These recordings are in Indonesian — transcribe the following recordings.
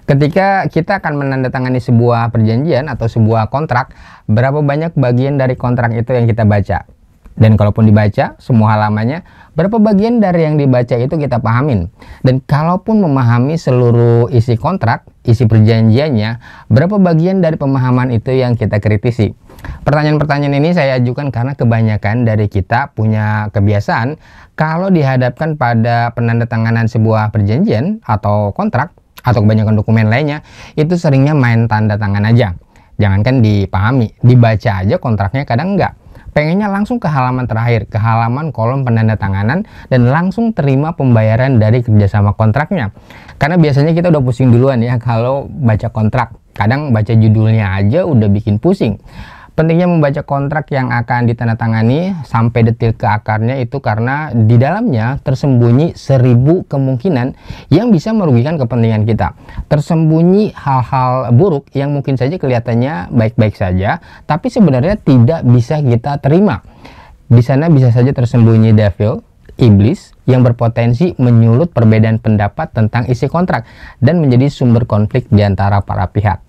Ketika kita akan menandatangani sebuah perjanjian atau sebuah kontrak, berapa banyak bagian dari kontrak itu yang kita baca? Dan kalaupun dibaca semua halamannya, berapa bagian dari yang dibaca itu kita pahamin? Dan kalaupun memahami seluruh isi kontrak, isi perjanjiannya, berapa bagian dari pemahaman itu yang kita kritisi? Pertanyaan-pertanyaan ini saya ajukan karena kebanyakan dari kita punya kebiasaan kalau dihadapkan pada penandatanganan sebuah perjanjian atau kontrak, atau kebanyakan dokumen lainnya, itu seringnya main tanda tangan aja. Jangankan dipahami, dibaca aja kontraknya kadang enggak. Pengennya langsung ke halaman terakhir, ke halaman kolom penandatanganan, dan langsung terima pembayaran dari kerjasama kontraknya. Karena biasanya kita udah pusing duluan ya kalau baca kontrak. Kadang baca judulnya aja udah bikin pusing. Pentingnya membaca kontrak yang akan ditandatangani sampai detil ke akarnya itu karena di dalamnya tersembunyi 1000 kemungkinan yang bisa merugikan kepentingan kita. Tersembunyi hal-hal buruk yang mungkin saja kelihatannya baik-baik saja, tapi sebenarnya tidak bisa kita terima. Di sana bisa saja tersembunyi devil, iblis, yang berpotensi menyulut perbedaan pendapat tentang isi kontrak dan menjadi sumber konflik di antara para pihak.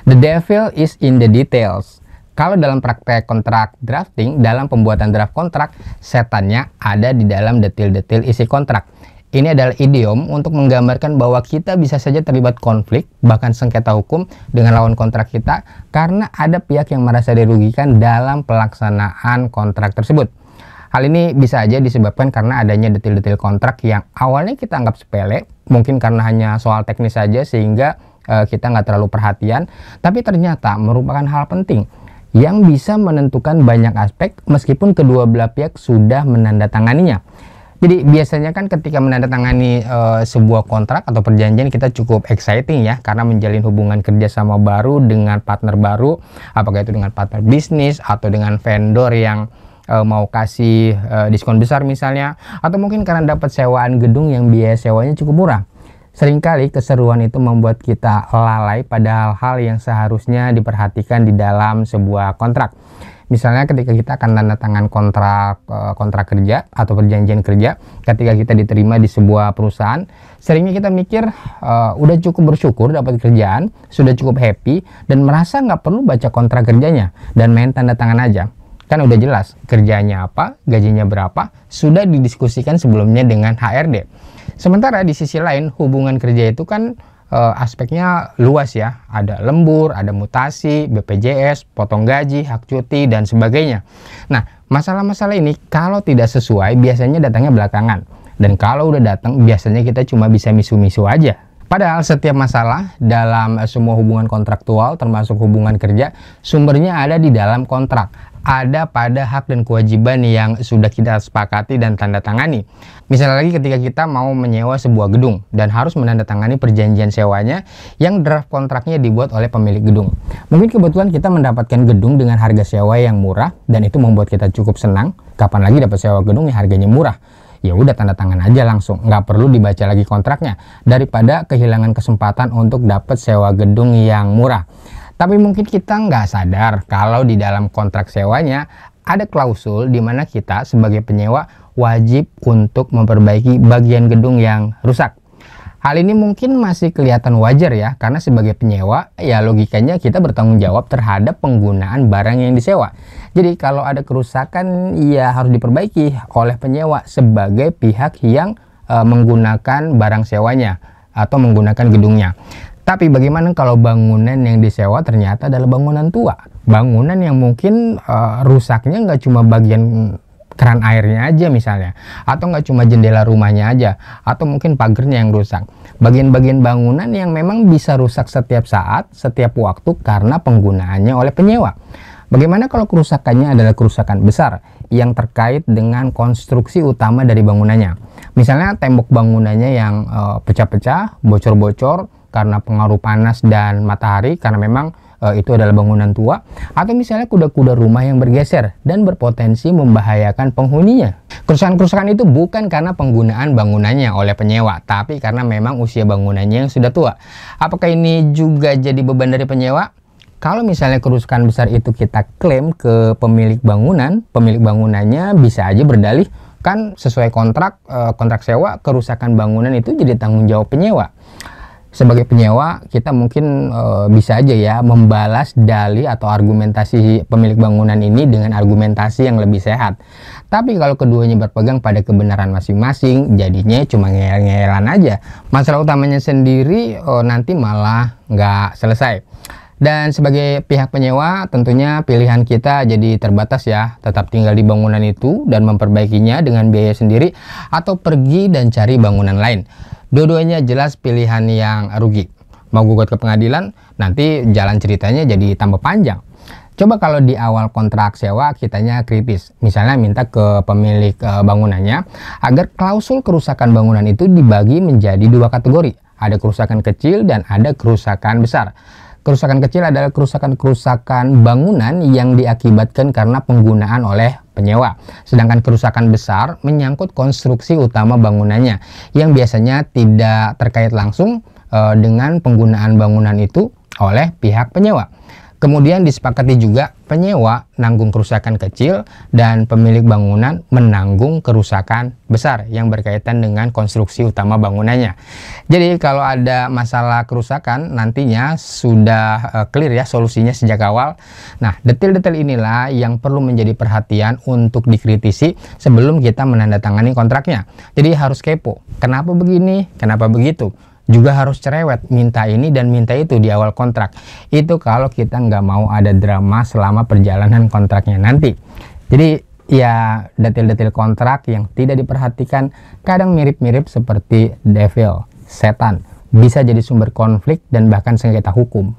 The devil is in the details. Kalau dalam praktek kontrak drafting, dalam pembuatan draft kontrak, setannya ada di dalam detil-detil isi kontrak. Ini adalah idiom untuk menggambarkan bahwa kita bisa saja terlibat konflik, bahkan sengketa hukum dengan lawan kontrak kita, karena ada pihak yang merasa dirugikan dalam pelaksanaan kontrak tersebut. Hal ini bisa aja disebabkan karena adanya detil-detil kontrak yang awalnya kita anggap sepele, mungkin karena hanya soal teknis saja sehingga kita nggak terlalu perhatian, tapi ternyata merupakan hal penting yang bisa menentukan banyak aspek meskipun kedua belah pihak sudah menandatanganinya. Jadi biasanya kan ketika menandatangani sebuah kontrak atau perjanjian kita cukup exciting ya, karena menjalin hubungan kerjasama baru dengan partner baru, apakah itu dengan partner bisnis atau dengan vendor yang mau kasih diskon besar misalnya, atau mungkin karena dapat sewaan gedung yang biaya sewanya cukup murah. Seringkali keseruan itu membuat kita lalai pada hal-hal yang seharusnya diperhatikan di dalam sebuah kontrak. Misalnya ketika kita akan tanda tangan kontrak kerja atau perjanjian kerja, ketika kita diterima di sebuah perusahaan, seringnya kita mikir udah cukup bersyukur dapat kerjaan, sudah cukup happy, dan merasa nggak perlu baca kontrak kerjanya dan main tanda tangan aja. Kan udah jelas kerjanya apa, gajinya berapa, sudah didiskusikan sebelumnya dengan HRD. Sementara di sisi lain hubungan kerja itu kan aspeknya luas ya. Ada lembur, ada mutasi, BPJS, potong gaji, hak cuti, dan sebagainya. Nah, masalah-masalah ini kalau tidak sesuai biasanya datangnya belakangan. Dan kalau udah datang biasanya kita cuma bisa misu-misu aja. Padahal setiap masalah dalam semua hubungan kontraktual termasuk hubungan kerja sumbernya ada di dalam kontrak. Ada pada hak dan kewajiban yang sudah kita sepakati dan tanda tangani. Misalnya lagi ketika kita mau menyewa sebuah gedung dan harus menandatangani perjanjian sewanya yang draft kontraknya dibuat oleh pemilik gedung. Mungkin kebetulan kita mendapatkan gedung dengan harga sewa yang murah dan itu membuat kita cukup senang. Kapan lagi dapat sewa gedung yang harganya murah? Ya udah tanda tangan aja langsung, nggak perlu dibaca lagi kontraknya daripada kehilangan kesempatan untuk dapat sewa gedung yang murah. Tapi mungkin kita nggak sadar kalau di dalam kontrak sewanya ada klausul di mana kita sebagai penyewa wajib untuk memperbaiki bagian gedung yang rusak. Hal ini mungkin masih kelihatan wajar ya, karena sebagai penyewa ya logikanya kita bertanggung jawab terhadap penggunaan barang yang disewa. Jadi kalau ada kerusakan ya harus diperbaiki oleh penyewa sebagai pihak yang menggunakan barang sewanya atau menggunakan gedungnya. Tapi bagaimana kalau bangunan yang disewa ternyata adalah bangunan tua? Bangunan yang mungkin rusaknya nggak cuma bagian keran airnya aja misalnya, atau nggak cuma jendela rumahnya aja, atau mungkin pagernya yang rusak. Bagian-bagian bangunan yang memang bisa rusak setiap saat, setiap waktu karena penggunaannya oleh penyewa. Bagaimana kalau kerusakannya adalah kerusakan besar yang terkait dengan konstruksi utama dari bangunannya? Misalnya tembok bangunannya yang pecah-pecah, bocor-bocor, karena pengaruh panas dan matahari, karena memang itu adalah bangunan tua, atau misalnya kuda-kuda rumah yang bergeser dan berpotensi membahayakan penghuninya. Kerusakan-kerusakan itu bukan karena penggunaan bangunannya oleh penyewa, tapi karena memang usia bangunannya yang sudah tua. Apakah ini juga jadi beban dari penyewa? Kalau misalnya kerusakan besar itu kita klaim ke pemilik bangunannya bisa aja berdalih, kan sesuai kontrak sewa, kerusakan bangunan itu jadi tanggung jawab penyewa. Sebagai penyewa, kita mungkin bisa aja ya membalas dalih atau argumentasi pemilik bangunan ini dengan argumentasi yang lebih sehat. Tapi kalau keduanya berpegang pada kebenaran masing-masing, jadinya cuma ngeyel-ngeyelan aja. Masalah utamanya sendiri nanti malah nggak selesai. Dan sebagai pihak penyewa, tentunya pilihan kita jadi terbatas ya. Tetap tinggal di bangunan itu dan memperbaikinya dengan biaya sendiri, atau pergi dan cari bangunan lain. Dua-duanya jelas pilihan yang rugi. Mau gugat ke pengadilan, nanti jalan ceritanya jadi tambah panjang. Coba kalau di awal kontrak sewa kitanya kritis, misalnya minta ke pemilik bangunannya agar klausul kerusakan bangunan itu dibagi menjadi dua kategori. Ada kerusakan kecil dan ada kerusakan besar. Kerusakan kecil adalah kerusakan bangunan yang diakibatkan karena penggunaan oleh penyewa. Sedangkan kerusakan besar menyangkut konstruksi utama bangunannya yang biasanya tidak terkait langsung dengan penggunaan bangunan itu oleh pihak penyewa. Kemudian disepakati juga penyewa nanggung kerusakan kecil dan pemilik bangunan menanggung kerusakan besar yang berkaitan dengan konstruksi utama bangunannya. Jadi kalau ada masalah kerusakan nantinya sudah clear ya solusinya sejak awal. Nah, detail-detail inilah yang perlu menjadi perhatian untuk dikritisi sebelum kita menandatangani kontraknya. Jadi harus kepo, kenapa begini, kenapa begitu. Juga harus cerewet, minta ini dan minta itu di awal kontrak. Itu kalau kita nggak mau ada drama selama perjalanan kontraknya nanti. Jadi ya detail-detail kontrak yang tidak diperhatikan kadang mirip-mirip seperti devil, setan. Bisa jadi sumber konflik dan bahkan sengketa hukum.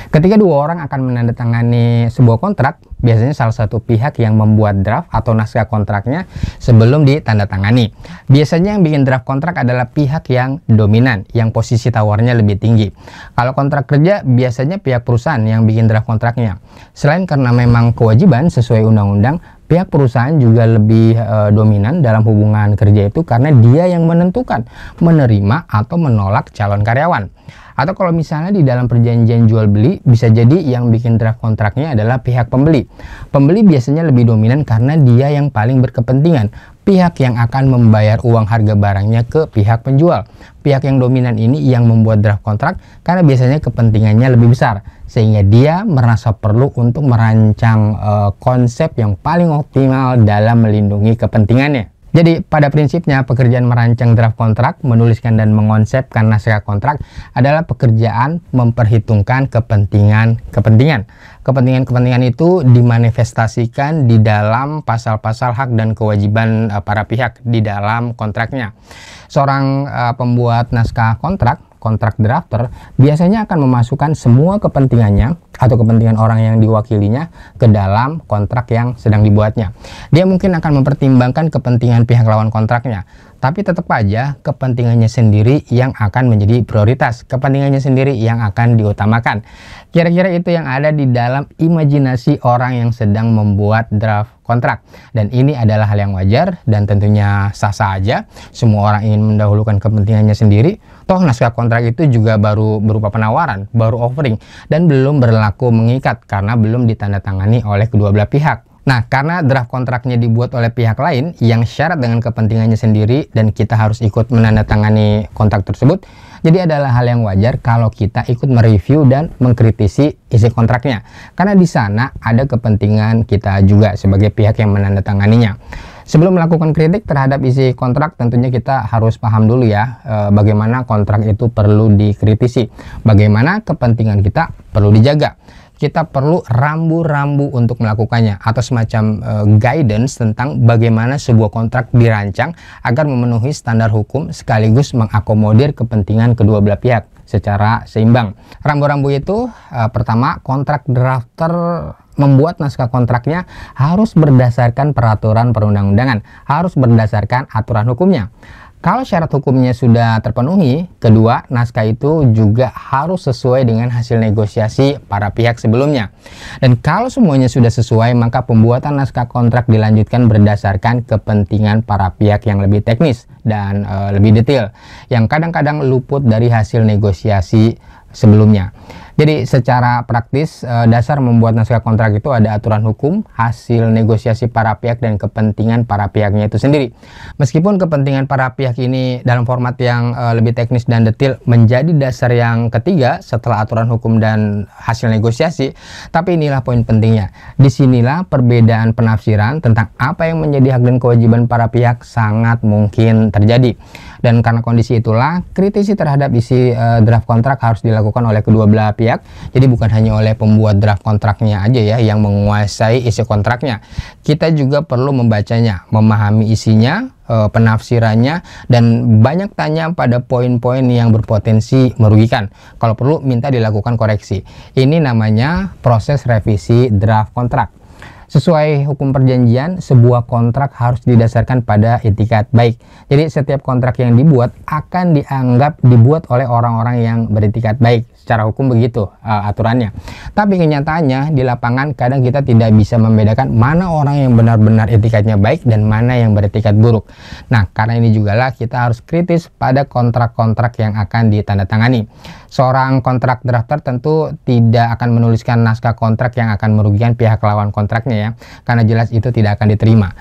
Ketika dua orang akan menandatangani sebuah kontrak, biasanya salah satu pihak yang membuat draft atau naskah kontraknya sebelum ditandatangani. Biasanya yang bikin draft kontrak adalah pihak yang dominan, yang posisi tawarnya lebih tinggi. Kalau kontrak kerja, biasanya pihak perusahaan yang bikin draft kontraknya. Selain karena memang kewajiban sesuai undang-undang, pihak perusahaan juga lebih dominan dalam hubungan kerja itu karena dia yang menentukan menerima atau menolak calon karyawan. Atau kalau misalnya di dalam perjanjian jual beli, bisa jadi yang bikin draft kontraknya adalah pihak pembeli. Pembeli biasanya lebih dominan karena dia yang paling berkepentingan. Pihak yang akan membayar uang harga barangnya ke pihak penjual. Pihak yang dominan ini yang membuat draft kontrak karena biasanya kepentingannya lebih besar. Sehingga dia merasa perlu untuk merancang konsep yang paling optimal dalam melindungi kepentingannya. Jadi pada prinsipnya pekerjaan merancang draft kontrak, menuliskan dan mengonsepkan naskah kontrak adalah pekerjaan memperhitungkan kepentingan. Kepentingan itu dimanifestasikan di dalam pasal-pasal hak dan kewajiban para pihak di dalam kontraknya. Seorang pembuat naskah kontrak drafter biasanya akan memasukkan semua kepentingannya atau kepentingan orang yang diwakilinya ke dalam kontrak yang sedang dibuatnya. Dia mungkin akan mempertimbangkan kepentingan pihak lawan kontraknya, tapi tetap aja kepentingannya sendiri yang akan menjadi prioritas, kepentingannya sendiri yang akan diutamakan. Kira-kira itu yang ada di dalam imajinasi orang yang sedang membuat draft kontrak. Dan ini adalah hal yang wajar dan tentunya sah-sah aja. Semua orang ingin mendahulukan kepentingannya sendiri. Toh naskah kontrak itu juga baru berupa penawaran, baru offering, dan belum berlaku mengikat karena belum ditandatangani oleh kedua belah pihak. Nah, karena draft kontraknya dibuat oleh pihak lain yang syarat dengan kepentingannya sendiri dan kita harus ikut menandatangani kontrak tersebut, jadi adalah hal yang wajar kalau kita ikut mereview dan mengkritisi isi kontraknya. Karena di sana ada kepentingan kita juga sebagai pihak yang menandatanganinya. Sebelum melakukan kritik terhadap isi kontrak, tentunya kita harus paham dulu ya bagaimana kontrak itu perlu dikritisi, bagaimana kepentingan kita perlu dijaga. Kita perlu rambu-rambu untuk melakukannya atau semacam guidance tentang bagaimana sebuah kontrak dirancang agar memenuhi standar hukum sekaligus mengakomodir kepentingan kedua belah pihak secara seimbang. Rambu-rambu itu pertama, kontrak drafter membuat naskah kontraknya harus berdasarkan peraturan perundang-undangan, harus berdasarkan aturan hukumnya. Kalau syarat hukumnya sudah terpenuhi, kedua, naskah itu juga harus sesuai dengan hasil negosiasi para pihak sebelumnya. Dan kalau semuanya sudah sesuai, maka pembuatan naskah kontrak dilanjutkan berdasarkan kepentingan para pihak yang lebih teknis dan lebih detail, yang kadang-kadang luput dari hasil negosiasi sebelumnya. Jadi secara praktis, dasar membuat naskah kontrak itu ada aturan hukum, hasil negosiasi para pihak, dan kepentingan para pihaknya itu sendiri. Meskipun kepentingan para pihak ini dalam format yang lebih teknis dan detail menjadi dasar yang ketiga setelah aturan hukum dan hasil negosiasi, tapi inilah poin pentingnya. Disinilah perbedaan penafsiran tentang apa yang menjadi hak dan kewajiban para pihak sangat mungkin terjadi. Dan karena kondisi itulah, kritisi terhadap isi draft kontrak harus dilakukan oleh kedua belah pihak. Jadi bukan hanya oleh pembuat draft kontraknya aja ya yang menguasai isi kontraknya. Kita juga perlu membacanya, memahami isinya, penafsirannya, dan banyak tanya pada poin-poin yang berpotensi merugikan. Kalau perlu minta dilakukan koreksi. Ini namanya proses revisi draft kontrak. Sesuai hukum perjanjian, sebuah kontrak harus didasarkan pada itikat baik. Jadi setiap kontrak yang dibuat akan dianggap dibuat oleh orang-orang yang beritikat baik. Secara hukum begitu aturannya. Tapi kenyataannya di lapangan kadang kita tidak bisa membedakan mana orang yang benar-benar etikatnya baik dan mana yang beretikat buruk. Nah, karena ini jugalah kita harus kritis pada kontrak-kontrak yang akan ditandatangani. Seorang kontrak drafter tentu tidak akan menuliskan naskah kontrak yang akan merugikan pihak lawan kontraknya ya, karena jelas itu tidak akan diterima.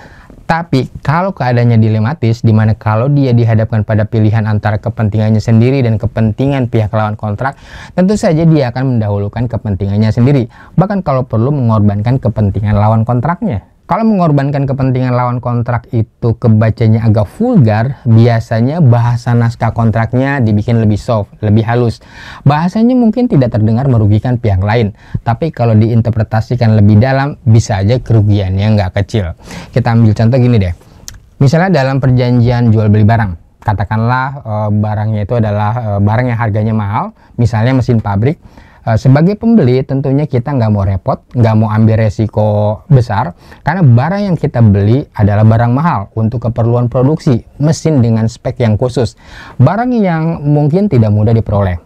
Tapi kalau keadaannya dilematis, di mana kalau dia dihadapkan pada pilihan antara kepentingannya sendiri dan kepentingan pihak lawan kontrak, tentu saja dia akan mendahulukan kepentingannya sendiri, bahkan kalau perlu mengorbankan kepentingan lawan kontraknya. Kalau mengorbankan kepentingan lawan kontrak itu kebacanya agak vulgar, biasanya bahasa naskah kontraknya dibikin lebih soft, lebih halus. Bahasanya mungkin tidak terdengar merugikan pihak lain, tapi kalau diinterpretasikan lebih dalam, bisa aja kerugiannya nggak kecil. Kita ambil contoh gini deh. Misalnya dalam perjanjian jual beli barang, katakanlah barangnya itu adalah barang yang harganya mahal, misalnya mesin pabrik. Sebagai pembeli tentunya kita nggak mau repot, nggak mau ambil resiko besar, karena barang yang kita beli adalah barang mahal untuk keperluan produksi, mesin dengan spek yang khusus, barang yang mungkin tidak mudah diperoleh.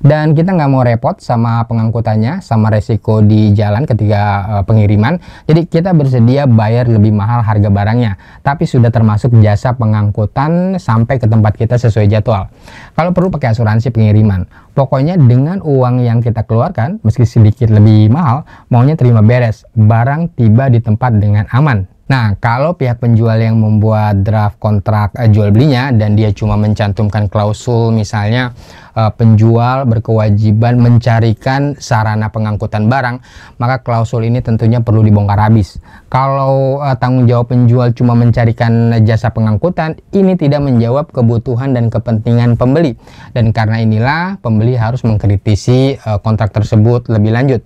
Dan kita nggak mau repot sama pengangkutannya, sama resiko di jalan ketika pengiriman. Jadi kita bersedia bayar lebih mahal harga barangnya, tapi sudah termasuk jasa pengangkutan sampai ke tempat kita sesuai jadwal. Kalau perlu pakai asuransi pengiriman. Pokoknya dengan uang yang kita keluarkan, meski sedikit lebih mahal, maunya terima beres, barang tiba di tempat dengan aman. Nah, kalau pihak penjual yang membuat draft kontrak jual belinya dan dia cuma mencantumkan klausul, misalnya penjual berkewajiban mencarikan sarana pengangkutan barang, maka klausul ini tentunya perlu dibongkar habis. Kalau tanggung jawab penjual cuma mencarikan jasa pengangkutan, ini tidak menjawab kebutuhan dan kepentingan pembeli. Dan karena inilah pembeli harus mengkritisi kontrak tersebut lebih lanjut.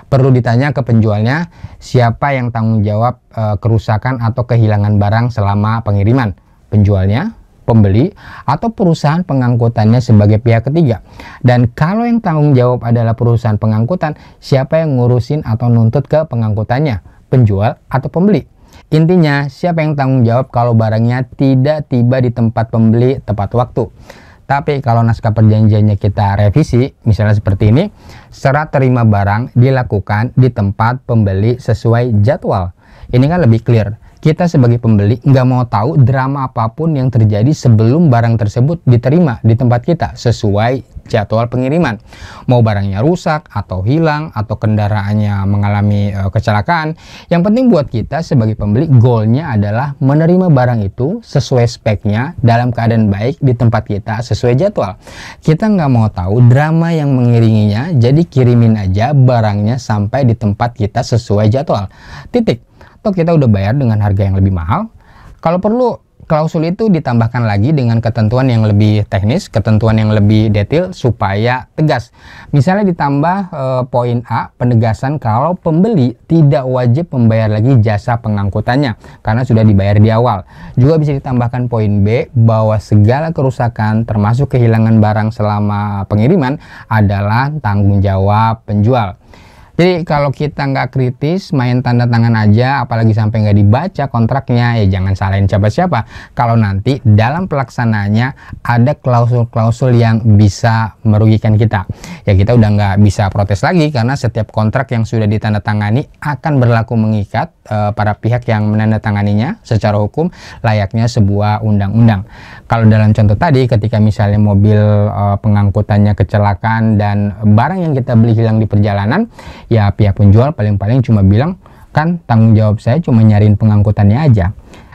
Perlu ditanya ke penjualnya, siapa yang tanggung jawab kerusakan atau kehilangan barang selama pengiriman? Penjualnya, pembeli, atau perusahaan pengangkutannya sebagai pihak ketiga? Dan kalau yang tanggung jawab adalah perusahaan pengangkutan, siapa yang ngurusin atau nuntut ke pengangkutannya? Penjual atau pembeli? Intinya, siapa yang tanggung jawab kalau barangnya tidak tiba di tempat pembeli tepat waktu? Tapi kalau naskah perjanjiannya kita revisi, misalnya seperti ini, serat terima barang dilakukan di tempat pembeli sesuai jadwal. Ini kan lebih clear. Kita sebagai pembeli nggak mau tahu drama apapun yang terjadi sebelum barang tersebut diterima di tempat kita sesuai jadwal pengiriman. Mau barangnya rusak atau hilang atau kendaraannya mengalami kecelakaan, yang penting buat kita sebagai pembeli goalnya adalah menerima barang itu sesuai speknya dalam keadaan baik di tempat kita sesuai jadwal. Kita nggak mau tahu drama yang mengiringinya, jadi kirimin aja barangnya sampai di tempat kita sesuai jadwal. Titik. Toh kita udah bayar dengan harga yang lebih mahal. Kalau perlu, klausul itu ditambahkan lagi dengan ketentuan yang lebih teknis, ketentuan yang lebih detail supaya tegas. Misalnya ditambah poin A, penegasan kalau pembeli tidak wajib membayar lagi jasa pengangkutannya karena sudah dibayar di awal. Juga bisa ditambahkan poin B, bahwa segala kerusakan termasuk kehilangan barang selama pengiriman adalah tanggung jawab penjual. Jadi kalau kita nggak kritis, main tanda tangan aja, apalagi sampai nggak dibaca kontraknya, ya jangan salahin siapa-siapa. Kalau nanti dalam pelaksanaannya ada klausul-klausul yang bisa merugikan kita, ya kita udah nggak bisa protes lagi, karena setiap kontrak yang sudah ditandatangani akan berlaku mengikat para pihak yang menandatanganinya secara hukum layaknya sebuah undang-undang. Kalau dalam contoh tadi, ketika misalnya mobil pengangkutannya kecelakaan dan barang yang kita beli hilang di perjalanan, ya pihak penjual paling-paling cuma bilang, kan tanggung jawab saya cuma nyariin pengangkutannya aja.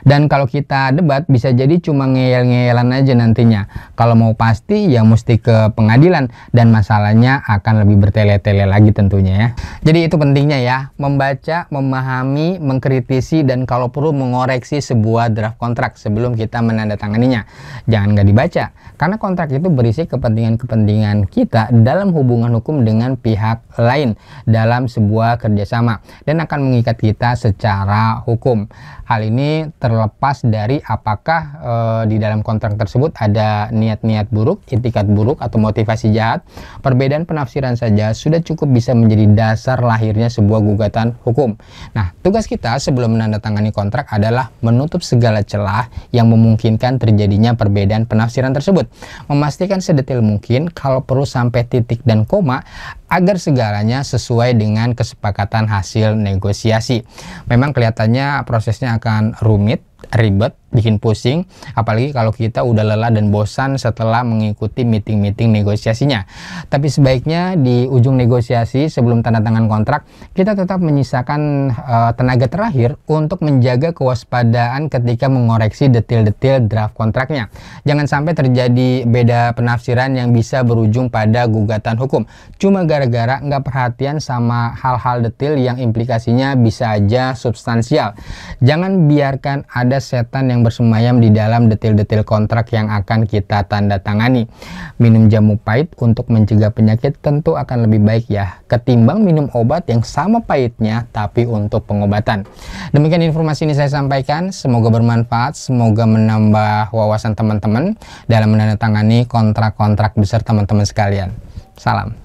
Dan kalau kita debat bisa jadi cuma ngeyel-ngeyelan aja nantinya. Kalau mau pasti ya mesti ke pengadilan dan masalahnya akan lebih bertele-tele lagi tentunya ya. Jadi itu pentingnya ya, membaca, memahami, mengkritisi, dan kalau perlu mengoreksi sebuah draft kontrak sebelum kita menandatanganinya. Jangan nggak dibaca, karena kontrak itu berisi kepentingan-kepentingan kita dalam hubungan hukum dengan pihak lain dalam sebuah kerjasama dan akan mengikat kita secara hukum. Hal ini terlepas dari apakah di dalam kontrak tersebut ada niat-niat buruk, itikat buruk, atau motivasi jahat. Perbedaan penafsiran saja sudah cukup bisa menjadi dasar lahirnya sebuah gugatan hukum. Nah, tugas kita sebelum menandatangani kontrak adalah menutup segala celah yang memungkinkan terjadinya perbedaan penafsiran tersebut. Memastikan sedetail mungkin, kalau perlu sampai titik dan koma, agar segalanya sesuai dengan kesepakatan hasil negosiasi. Memang kelihatannya prosesnya akan rumit, ribet, bikin pusing, apalagi kalau kita udah lelah dan bosan setelah mengikuti meeting-meeting negosiasinya. Tapi sebaiknya di ujung negosiasi sebelum tanda tangan kontrak, kita tetap menyisakan tenaga terakhir untuk menjaga kewaspadaan ketika mengoreksi detail-detail draft kontraknya. Jangan sampai terjadi beda penafsiran yang bisa berujung pada gugatan hukum, cuma gara-gara nggak perhatian sama hal-hal detail yang implikasinya bisa aja substansial. Jangan biarkan ada setan yang bersemayam di dalam detail-detail kontrak yang akan kita tanda tangani. Minum jamu pahit untuk mencegah penyakit tentu akan lebih baik ya, ketimbang minum obat yang sama pahitnya tapi untuk pengobatan. Demikian informasi ini saya sampaikan, semoga bermanfaat, semoga menambah wawasan teman-teman dalam menandatangani kontrak-kontrak besar teman-teman sekalian. Salam.